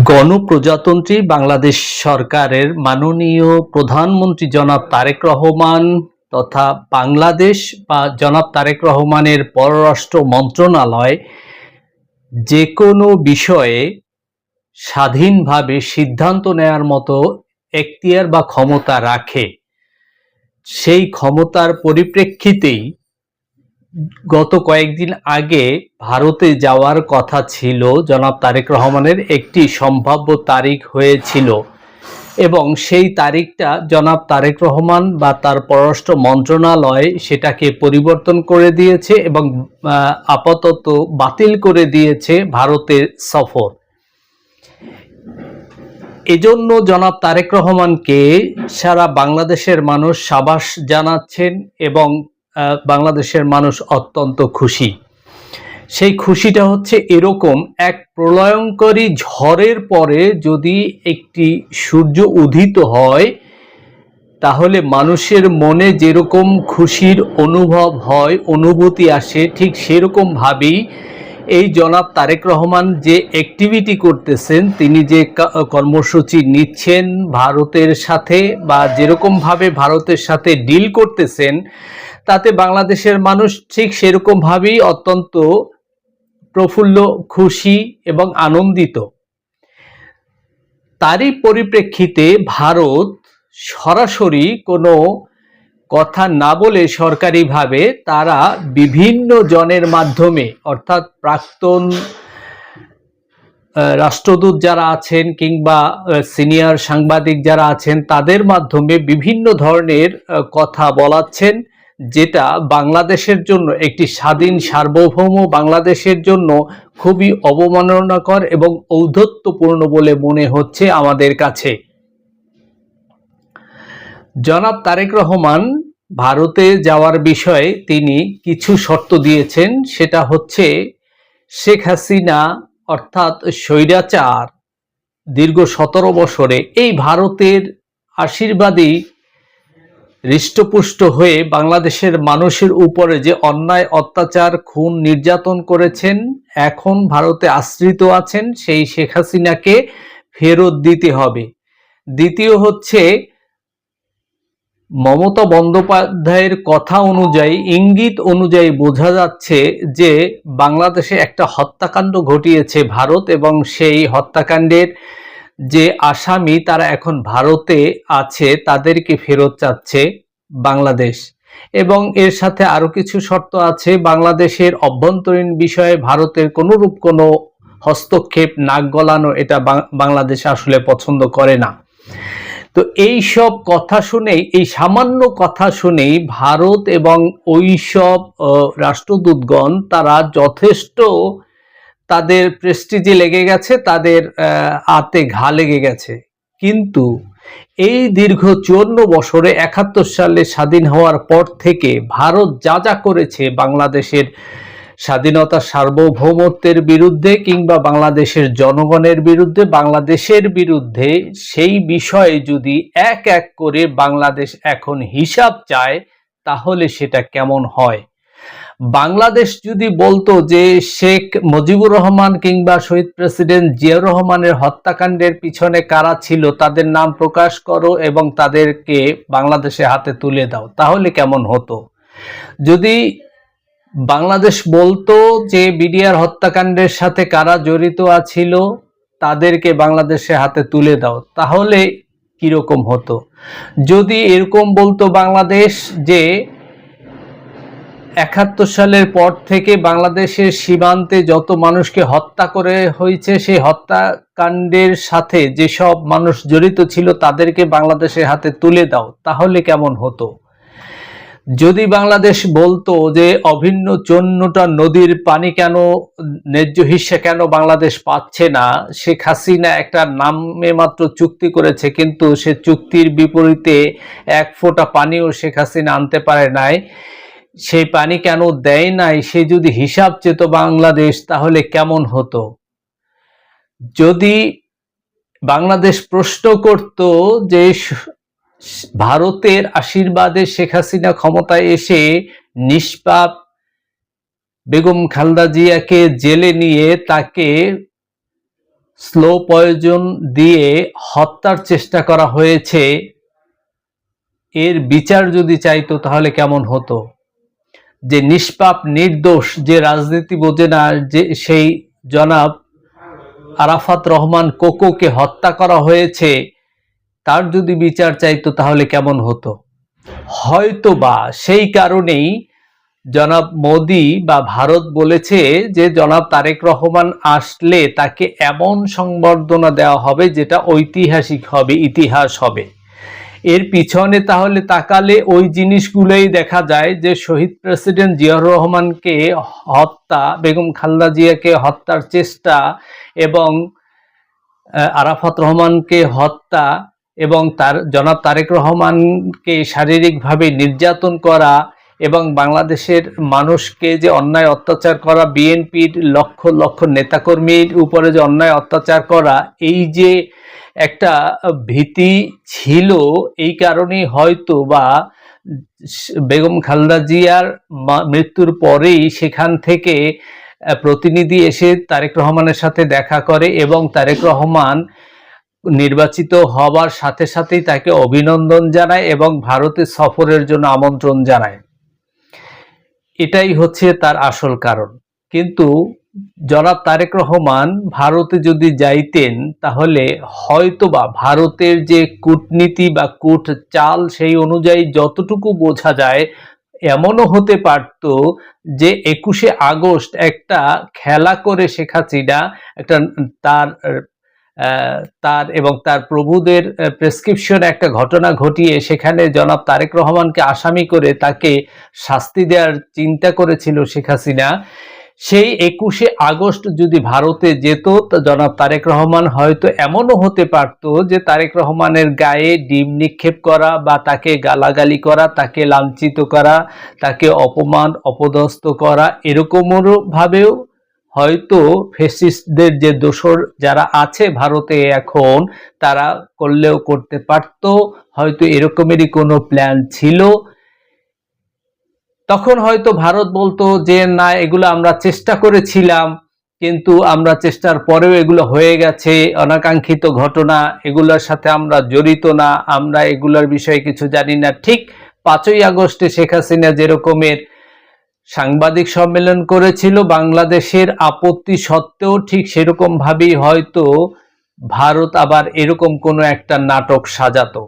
গণপ্রজাতন্ত্রী বাংলাদেশ সরকারের মাননীয় প্রধানমন্ত্রী জনাব তারেক রহমান তথা বাংলাদেশ বা জনাব তারেক রহমানের পররাষ্ট্র মন্ত্রণালয় যে কোনো বিষয়ে স্বাধীনভাবে সিদ্ধান্ত নেয়ার মতো এখতিয়ার বা ক্ষমতা রাখে। সেই ক্ষমতার পরিপ্রেক্ষিতেই গত কয়েকদিন আগে ভারতে যাওয়ার কথা ছিল জনাব তারেক রহমানের, একটি সম্ভাব্য তারিখ হয়েছিল এবং সেই তারিখটা জনাব তারেক রহমান বা তার পররাষ্ট্র মন্ত্রণালয় সেটাকে পরিবর্তন করে দিয়েছে এবং আপাতত বাতিল করে দিয়েছে ভারতের সফর। এজন্য জনাব তারেক রহমানকে সারা বাংলাদেশের মানুষ সাবাস জানাচ্ছেন এবং বাংলাদেশের মানুষ অত্যন্ত খুশি। সেই খুশিটা হচ্ছে এরকম, এক প্রলয়ঙ্করী ঝড়ের পরে যদি একটি সূর্য উদিত হয় তাহলে মানুষের মনে যেরকম খুশির অনুভব হয়, অনুভূতি আসে, ঠিক সেরকম ভাবেই এই জনাব তারেক রহমান যে অ্যাক্টিভিটি করতেছেন, তিনি যে কর্মসূচি নিচ্ছেন ভারতের সাথে বা যেরকমভাবে ভারতের সাথে ডিল করতেছেন, তাতে বাংলাদেশের মানুষ ঠিক সেরকমভাবেই অত্যন্ত প্রফুল্ল, খুশি এবং আনন্দিত। তারই পরিপ্রেক্ষিতে ভারত সরাসরি কোনো কথা না বলে সরকারিভাবে তারা বিভিন্ন জনের মাধ্যমে, অর্থাৎ প্রাক্তন রাষ্ট্রদূত যারা আছেন কিংবা সিনিয়র সাংবাদিক যারা আছেন তাদের মাধ্যমে বিভিন্ন ধরনের কথা বলাচ্ছেন, যেটা বাংলাদেশের জন্য, একটি স্বাধীন সার্বভৌম বাংলাদেশের জন্য খুবই অবমাননাকর এবং ঔদ্ধত্যপূর্ণ বলে মনে হচ্ছে আমাদের কাছে। জনাব তারেক রহমান ভারতে যাওয়ার বিষয়ে তিনি কিছু শর্ত দিয়েছেন, সেটা হচ্ছে শেখ হাসিনা অর্থাৎ স্বৈরাচার দীর্ঘ 17 বছরে এই ভারতের আশীর্বাদী হৃষ্টপুষ্ট হয়ে বাংলাদেশের মানুষের উপরে যে অন্যায় অত্যাচার, খুন, নির্যাতন করেছেন, এখন ভারতে আশ্রিত আছেন, সেই শেখ হাসিনাকে ফেরত দিতে হবে। দ্বিতীয় হচ্ছে, মমতা বন্দ্যোপাধ্যায়ের কথা অনুযায়ী, ইঙ্গিত অনুযায়ী বোঝা যাচ্ছে যে বাংলাদেশে একটা হত্যাকাণ্ড ঘটিয়েছে ভারত এবং সেই হত্যাকাণ্ডের যে আসামি তারা এখন ভারতে আছে, তাদেরকে ফেরত চাচ্ছে বাংলাদেশ। এবং এর সাথে আরো কিছু শর্ত আছে, বাংলাদেশের অভ্যন্তরীণ বিষয়ে ভারতের কোনোরূপ কোনো হস্তক্ষেপ, নাক গলানো, এটা বাংলাদেশ আসলে পছন্দ করে না। তো এই সব কথা শুনেই, এই সামান্য কথা শুনেই ভারত এবং ওই সব রাষ্ট্রদূতগণ তারা যথেষ্ট তাদের প্রেস্টিজে লেগে গেছে, তাদের আতে ঘা লেগে গেছে। কিন্তু এই দীর্ঘ 54 বছরে 71 সালে স্বাধীন হওয়ার পর থেকে ভারত যা যা করেছে বাংলাদেশের স্বাধীনতা, সার্বভৌমত্বের বিরুদ্ধে কিংবা বাংলাদেশের জনগণের বিরুদ্ধে, বাংলাদেশের বিরুদ্ধে, সেই বিষয়ে যদি এক এক করে বাংলাদেশ এখন হিসাব চায় তাহলে সেটা কেমন হয়। বাংলাদেশ যদি বলতো যে শেখ মুজিবুর রহমান কিংবা শহীদ প্রেসিডেন্ট জিয়াউর রহমানের হত্যাকাণ্ডের পিছনে কারা ছিল তাদের নাম প্রকাশ করো এবং তাদেরকে বাংলাদেশের হাতে তুলে দাও, তাহলে কেমন হতো। যদি বাংলাদেশ বলতো যে বিডিআর হত্যাকাণ্ডের সাথে কারা জড়িত ছিল তাদেরকে বাংলাদেশের হাতে তুলে দাও, তাহলে কিরকম হতো। যদি এরকম বলতো বাংলাদেশ যে 71 সালের পর থেকে বাংলাদেশের সীমান্তে যত মানুষকে হত্যা করে হয়েছে, সেই হত্যাকাণ্ডের সাথে যেসব মানুষ জড়িত ছিল তাদেরকে বাংলাদেশের হাতে তুলে দাও, তাহলে কেমন হতো। যদি বাংলাদেশ বলতো যে অভিন্ন 54টা নদীর পানি কেন, ন্যায্য হিস্সা কেন বাংলাদেশ পাচ্ছে না, শেখ হাসিনা একটা নামে মাত্র চুক্তি করেছে কিন্তু সে চুক্তির বিপরীতে এক ফোঁটা পানিও শেখ হাসিনা আনতে পারে নাই, সেই পানি কেন দেয় নাই, সে যদি হিসাব চেত বাংলাদেশ, তাহলে কেমন হতো। যদি বাংলাদেশ প্রশ্ন করত যে ভারতের আশীর্বাদে শেখ হাসিনা ক্ষমতায় এসে নিষ্পাপ বেগম খালেদা জিয়াকে জেলে নিয়ে তাকে স্লো পয়জন দিয়ে হত্যার চেষ্টা করা হয়েছে, এর বিচার যদি চাইতো তাহলে কেমন হতো? যে নিষ্পাপ নির্দোষ, যে রাজনীতি বোঝে না, যে সেই জনাব আরাফাত রহমান কোকোকে হত্যা করা হয়েছে, তার যদি বিচার চাইতো তাহলে কেমন হতো? হয়তো বা সেই কারণেই জনাব মোদি বা ভারত বলেছে যে জনাব তারেক রহমান আসলে তাকে এমন সংবর্ধনা দেওয়া হবে যেটা ঐতিহাসিক হবে, ইতিহাস হবে। এর পিছনে তাহলে তাকালে ওই জিনিসগুলোই দেখা যায় যে শহীদ প্রেসিডেন্ট জিয়াউর রহমানকে হত্যা, বেগম খালেদা জিয়াকে হত্যার চেষ্টা এবং আরাফাত রহমানকে হত্যা এবং তার জনাব তারেক রহমানকে শারীরিকভাবে নির্যাতন করা এবং বাংলাদেশের মানুষকে যে অন্যায় অত্যাচার করা, বিএনপির লক্ষ লক্ষ নেতাকর্মীর উপরে যে অন্যায় অত্যাচার করা, এই যে একটা ভীতি ছিল, এই কারণেই হয়তো বা বেগম খালেদা জিয়ার মৃত্যুর পরেই সেখান থেকে প্রতিনিধি এসে তারেক রহমানের সাথে দেখা করে এবং তারেক রহমান নির্বাচিত হবার সাথে সাথেই তাকে অভিনন্দন জানায় এবং ভারতে সফরের জন্য আমন্ত্রণ জানায়। এটাই হচ্ছে তার আসল কারণ। কিন্তু জনাব তারেক রহমান ভারতে যদি যাইতেন তাহলে হয়তোবা ভারতের যে কূটনীতি বা কূট চাল সেই অনুযায়ী যতটুকু বোঝা যায়, এমনও হতে পারত যে 21শে আগস্ট একটা খেলা করে শেখ হাসিনা একটা তার তার এবং তার প্রভুদের প্রেসক্রিপশনে একটা ঘটনা ঘটিয়ে সেখানে জনাব তারেক রহমানকে আসামি করে তাকে শাস্তি দেওয়ার চিন্তা করেছিল শেখ হাসিনা। সেই 21শে আগস্ট যদি ভারতে যেত, জনাব তারেক রহমান হয়তো এমনও হতে পারত যে তারেক রহমানের গায়ে ডিম নিক্ষেপ করা বা তাকে গালাগালি করা, তাকে লাঞ্ছিত করা, তাকে অপমান অপদস্থ করা, এরকমও ভাবেও হয়তো ফ্যাসিস্টদের যে দোসর যারা আছে ভারতে এখন, তারা করলেও করতে পারত। হয়তো এরকমেরই কোনো প্ল্যান ছিল। তখন হয়তো ভারত বলতো যে না, এগুলো আমরা চেষ্টা করেছিলাম, কিন্তু আমরা চেষ্টার পরেও এগুলো হয়ে গেছে, অনাকাঙ্ক্ষিত ঘটনা, এগুলোর সাথে আমরা জড়িত না, আমরা এগুলোর বিষয়ে কিছু জানি না। ঠিক 5ই আগস্টে শেখ হাসিনা যেরকমের সাংবাদিক সম্মেলন করেছিল বাংলাদেশের আপত্তি সত্ত্বেও, ঠিক সেরকম ভাবেই হয়তো ভারত আবার এরকম কোনো একটা নাটক সাজাতো।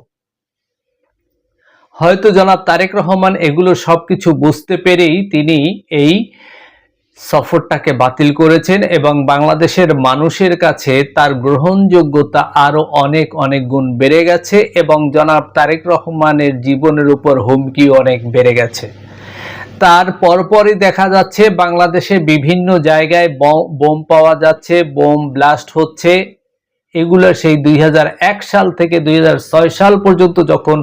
হয়তো জনাব তারেক রহমান এগুলো সবকিছু বুঝতে পেরেই তিনি এই সফরটাকে বাতিল করেছেন এবং বাংলাদেশের মানুষের কাছে তার গ্রহণযোগ্যতা আরো অনেক অনেক গুণ বেড়ে গেছে এবং জনাব তারেক রহমানের জীবনের উপর হুমকি অনেক বেড়ে গেছে। তার পরপরই দেখা যাচ্ছে বাংলাদেশে বিভিন্ন জায়গায় বোম পাওয়া যাচ্ছে, বোম ব্লাস্ট হচ্ছে। এগুলো সেই 2001 সাল থেকে 2006 সাল পর্যন্ত যখন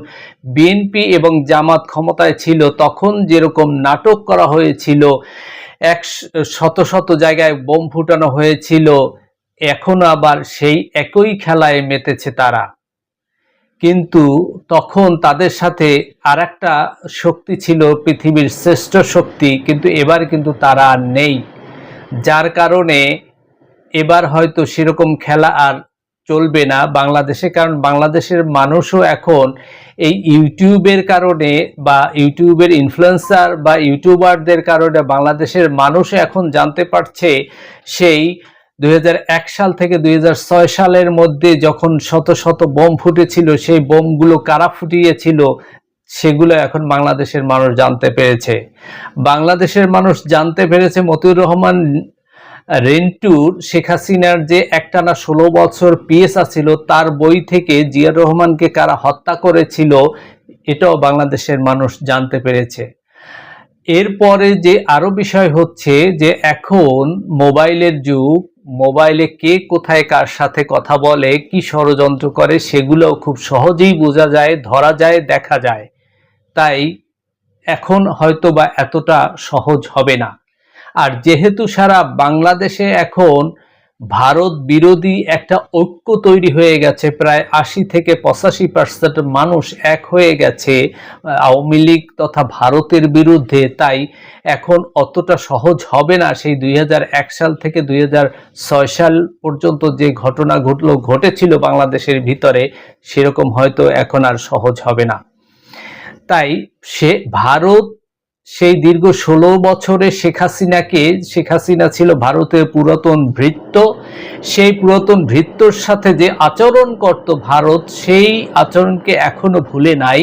বিএনপি এবং জামাত ক্ষমতায় ছিল, তখন যেরকম নাটক করা হয়েছিল, শত শত জায়গায় বোম ফুটানো হয়েছিল, এখন আবার সেই একই খেলায় মেতেছে তারা। কিন্তু তখন তাদের সাথে আর একটা শক্তি ছিল, পৃথিবীর শ্রেষ্ঠ শক্তি, কিন্তু এবার কিন্তু তারা আর নেই। যার কারণে এবার হয়তো সেরকম খেলা আর চলবে না বাংলাদেশে, কারণ বাংলাদেশের মানুষও এখন এই ইউটিউবের কারণে বা ইউটিউবের ইনফ্লুয়েন্সার বা ইউটিউবারদের কারণে বাংলাদেশের মানুষও এখন জানতে পারছে সেই 2001 সাল থেকে 2006 সালের মধ্যে যখন শত শত বোম ফুটেছিল, সেই বোমগুলো কারা ফুটিয়েছিল সেগুলো এখন বাংলাদেশের মানুষ জানতে পেরেছে। বাংলাদেশের মানুষ জানতে পেরেছে মতিউর রহমান রেন্টুর শেখ হাসিনার যে একটানা 16 বছর পিএসা ছিল, তার বই থেকে জিয়াউর রহমানকে কারা হত্যা করেছিল এটাও বাংলাদেশের মানুষ জানতে পেরেছে। এরপরে যে আরো বিষয় হচ্ছে যে এখন মোবাইলের যুগ, মোবাইলে কে কোথায় কার সাথে কথা বলে, কি ষড়যন্ত্র করে, সেগুলোও খুব সহজেই বোঝা যায়, ধরা যায়, দেখা যায়। তাই এখন হয়তো বা এতটা সহজ হবে না। আর যেহেতু সারা বাংলাদেশে এখন ভারত বিরোধী একটা ঐক্য তৈরি হয়ে গেছে, প্রায় 80 থেকে 85% মানুষ এক হয়ে গেছে আওয়ামী লীগ তথা ভারতের বিরুদ্ধে। তাই এখন অতটা সহজ হবে না সেই 2001 সাল থেকে 2006 সাল পর্যন্ত যে ঘটনা ঘটেছিল বাংলাদেশের ভিতরে, সেরকম হয়তো এখন আর সহজ হবে না। তাই ভারত সেই দীর্ঘ 16 বছরে শেখ হাসিনা ছিল ভারতের পুরাতন ভৃত্য। সেই পুরাতন ভৃত্যর সাথে যে আচরণ করত ভারত, সেই আচরণকে এখনো ভুলে নাই।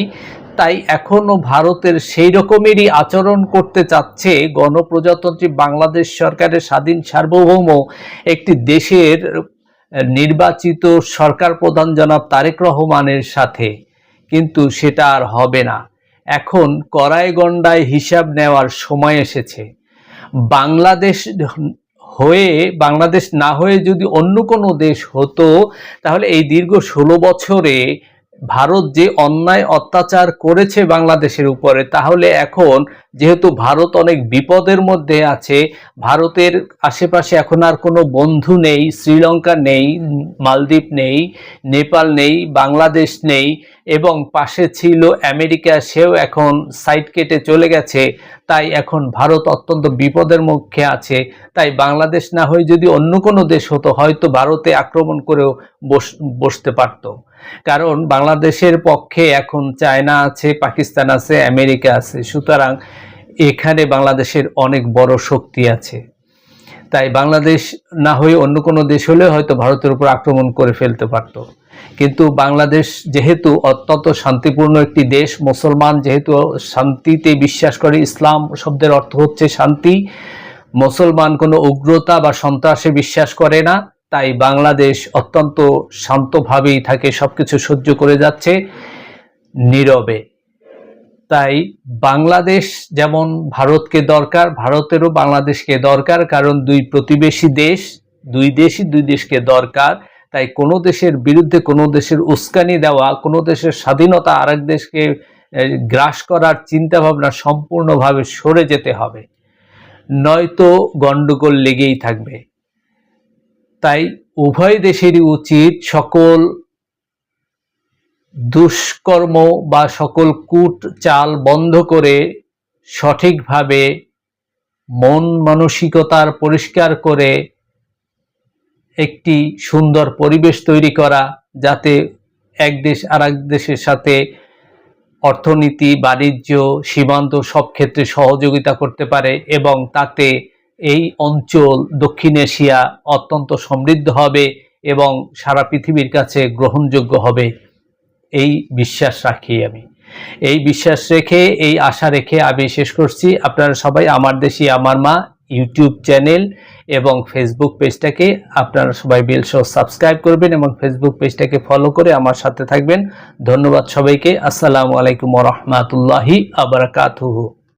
তাই এখনো ভারতের সেই রকমেরই আচরণ করতে চাচ্ছে গণপ্রজাতন্ত্রী বাংলাদেশ সরকারের স্বাধীন সার্বভৌম একটি দেশের নির্বাচিত সরকার প্রধান জনাব তারেক রহমানের সাথে। কিন্তু সেটা আর হবে না। এখন কড়াই গণ্ডায় হিসাব নেওয়ার সময় এসেছে। বাংলাদেশ না হয়ে যদি অন্য কোনো দেশ হতো, তাহলে এই দীর্ঘ 16 বছরে ভারত যে অন্যায় অত্যাচার করেছে বাংলাদেশের উপরে, তাহলে এখন যেহেতু ভারত অনেক বিপদের মধ্যে আছে, ভারতের আশেপাশে এখন আর কোনো বন্ধু নেই, শ্রীলঙ্কা নেই, মালদ্বীপ নেই, নেপাল নেই, বাংলাদেশ নেই, এবং পাশে ছিল আমেরিকা, সেও এখন সাইড কেটে চলে গেছে। তাই এখন ভারত অত্যন্ত বিপদের মুখে আছে। তাই বাংলাদেশ না হয়ে যদি অন্য কোনো দেশ হতো, হয়তো ভারতে আক্রমণ করেও বসতে পারত। কারণ বাংলাদেশের পক্ষে এখন চায়না আছে, পাকিস্তান আছে, আমেরিকা আছে। সুতরাং এখানে বাংলাদেশের অনেক বড় শক্তি আছে। তাই বাংলাদেশ না হয়ে অন্য কোনো দেশ হলে হয়তো ভারতের উপর আক্রমণ করে ফেলতে পারত। কিন্তু বাংলাদেশ যেহেতু অত্যন্ত শান্তিপূর্ণ একটি দেশ, মুসলমান যেহেতু শান্তিতে বিশ্বাস করে, ইসলাম শব্দের অর্থ হচ্ছে শান্তি, মুসলমান কোনো উগ্রতা বা সন্ত্রাসে বিশ্বাস করে না। তাই বাংলাদেশ অত্যন্ত শান্তভাবেই থাকে, সবকিছু সহ্য করে যাচ্ছে নীরবে। তাই বাংলাদেশ যেমন ভারতকে দরকার, ভারতেরও বাংলাদেশকে দরকার। কারণ দুই প্রতিবেশী দেশ, দুই দেশকে দরকার। তাই কোনো দেশের বিরুদ্ধে কোনো দেশের উস্কানি দেওয়া, কোনো দেশের স্বাধীনতা আরেক দেশকে গ্রাস করার চিন্তা ভাবনা সম্পূর্ণভাবে সরে যেতে হবে, নয়তো গন্ডগোল লেগেই থাকবে। তাই উভয় দেশেরই উচিত সকল দুষ্কর্ম বা সকল কূট চাল বন্ধ করে সঠিকভাবে মন মানসিকতার পরিষ্কার করে একটি সুন্দর পরিবেশ তৈরি করা, যাতে এক দেশ আরেক দেশের সাথে অর্থনীতি, বাণিজ্য, সীমান্ত সব ক্ষেত্রে সহযোগিতা করতে পারে, এবং তাতে এই অঞ্চল দক্ষিণ এশিয়া অত্যন্ত সমৃদ্ধ হবে এবং সারা পৃথিবীর কাছে গ্রহণযোগ্য হবে। এই বিশ্বাস রাখি আমি। এই বিশ্বাস রেখে, এই আশা রেখে আমি শেষ করছি। আপনারা সবাই আমার দেশি আমার মা ইউটিউব চ্যানেল এবং ফেসবুক পেজটাকে আপনারা সবাই বেল সহ সাবস্ক্রাইব করবেন এবং ফেসবুক পেজটাকে ফলো করে আমার সাথে থাকবেন। ধন্যবাদ সবাইকে। আসসালামু আলাইকুম ওয়া রাহমাতুল্লাহি ওয়া বারাকাতুহু।